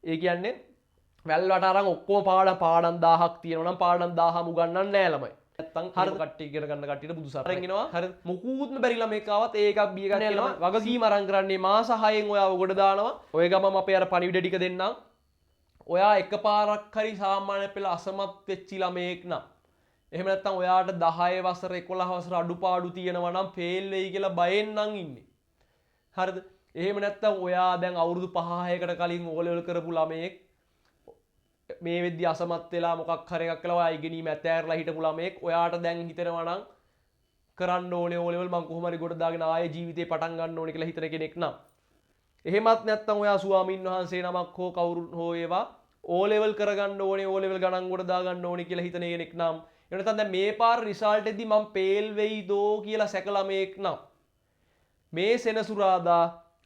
ඒ කියන්නේ වැල්වට අරන් ඔක්කොම පාඩම් 1000ක් තියෙනවා නම් පාඩම් 1000ම උගන්වන්නේ නැහැ ළමයි. නැත්තම් හරි කට්ටිය ඉගෙන ගන්න කට්ටියට බුදු සරණ එනවා. හරි මොකුත්ම බැරි ළමෙක් ආවත් A එකක් B එකක් එනවා. වගකීම අරන් කරන්නේ මාස 6න් ඔයාව ගොඩ දානවා. ඔය ගමම අපේ අර පණිවිඩ ටික දෙන්නම්. ඔයා එකපාරක් හරි සාමාන්‍ය පෙළ අසමත් වෙච්ච ළමයෙක් නම් එහෙම නැත්නම් ඔයාට 10 වසර 11 වසර අඩුපාඩු තියෙනවා නම් ෆේල් වෙයි කියලා බයෙන් නම් ඉන්නේ. හරිද? එහෙම නැත්නම් ඔයා දැන් අවුරුදු 5-6කට කලින් O level කරපු ළමයෙක් මේ වෙද්දි අසමත් වෙලා මොකක් හරි එකක් කළා ඔයා ඉගෙනීම ඇතෑරලා හිටපු ළමයෙක් ඔයාට දැන් හිතෙනවා නම් කරන්න ඕනේ O level මං කොහොම හරි ගොඩ දාගෙන ආයේ ජීවිතේ පටන් ගන්න ඕනේ කියලා හිතන කෙනෙක් නම් එහෙමත් නැත්නම් ඔයා ස්වාමීන් වහන්සේ නමක් හෝ කවුරුන් හෝ ඒවා O level කරගන්න ඕනේ O level ගණන් ගොඩ දා ගන්න ඕනේ කියලා හිතන කෙනෙක් නම් එහෙම නැත්නම් දැන් මේ පාර රිසල්ට් එකදී මම ෆේල් වෙයිදෝ කියලා සැක ළමයෙක් නම් මේ සෙනසුරාදා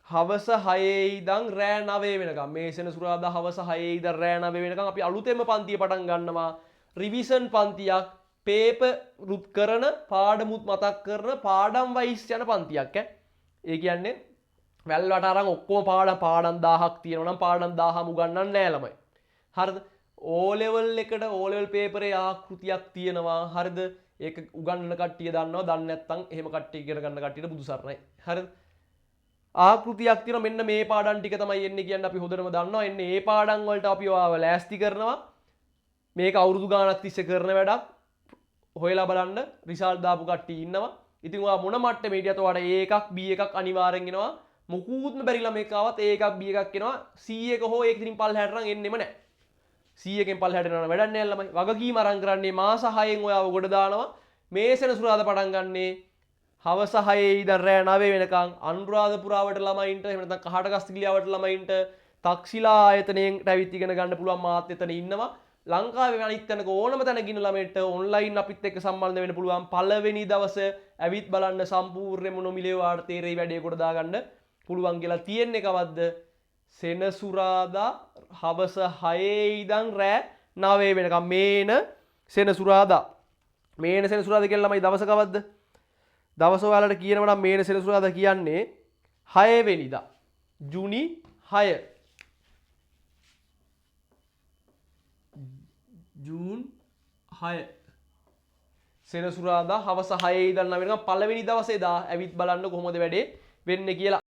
හවස 6 ඉඳන් රෑ 9 වෙනකම් මේ සෙනසුරාදා හවස 6 ඉඳන් රෑ 9 වෙනකම් අපි අලුතෙන්ම පන්තිය පටන් ගන්නවා රිවිෂන් පන්තියක් පේපර් රුත් කරන පාඩමුත් මතක් කරන පාඩම් වයිස් යන පන්තියක් ඒ කියන්නේ වැල්වට අරන් ඔක්කොම පාඩම් 1000ක් තියෙනවා නම් පාඩම් 1000ම උගන්වන්නේ නැහැ ළමයි. හරිද? O level එකට O level පේපරේ ආකෘතියක් තියෙනවා. හරිද? ඒක උගන්වන කට්ටිය දන්නවා. දන්නේ නැත්නම් එහෙම කට්ටිය ඉගෙන ගන්න කට්ටියට බුදු සරණයි. හරිද? ආකෘතියක් තියෙනවා මෙන්න මේ පාඩම් ටික තමයි එන්නේ කියන්නේ අපි හොඳටම දන්නවා. එන්නේ මේ පාඩම් වලට අපි ඔයාව ලෑස්ති කරනවා. මේක අවුරුදු ගාණක් තිස්සේ කරන වැඩක්. හොයලා බලන්න රිසල්ට් දාපු කට්ටිය ඉන්නවා. ඉතින් ඔයා මොන මට්ටමේ හිටියත් ඔයාට A එකක් B එකක් අනිවාර්යෙන් එනවා. මොකුත්ම බැරි ළමෙක් ආවත් A එකක් B එකක් එනවා. C එක හෝ ඒක ඉතින් පල්හැට නම් එන්නෙම නැහැ. C එකෙන් පල්හැට යනවා වැඩක් නැහැ ළමයි. වගකීම අරන් කරන්නේ මාස 6න් ඔයාව ගොඩ දානවා. මේ සෙනසුරාදා පටන් ගන්නේ හවස 6 ඉඳන් රෑ 9 වෙනකන් අනුරාධපුරාවට ළමයින්ට එහෙම නැත්නම් කහටගස්තිලියාවට ළමයින්ට තක්ෂිලා ආයතනයෙන් ඇවිත් ඉගෙන ගන්න පුළුවන් මාත් එතන ඉන්නවා. ලංකාවේ අනිත් තැනක ඕනම තැනක ඉන්න ළමයින්ට ඔන්ලයින් අපිත් එක්ක සම්බන්ධ වෙන්න පුළුවන්. පළවෙනි දවසේ ඇවිත් බලන්න සම්පූර්ණයෙන්ම නොමිලේ වාට තේරෙයි වැඩේ කොට දාගන්න පුළුවන් කියලා තියෙන්නේ කවද්ද? සෙනසුරාදා හවස 6 ඉඳන් රෑ 9 වෙනකම් මේන සෙනසුරාදා. මේන සෙනසුරාදා කියලා ළමයි දවස කවද්ද? දවස ඔයාලට කියනවා නම් මේන සෙනසුරාදා කියන්නේ 6 වෙනිදා. ජූනි 6. ජූන් 6 සෙනසුරාදා හවස 6 ඉඳන් 9 වෙනකම් පළවෙනි දවසේ දා ඇවිත් බලන්න කොහොමද වැඩේ වෙන්නේ කියලා.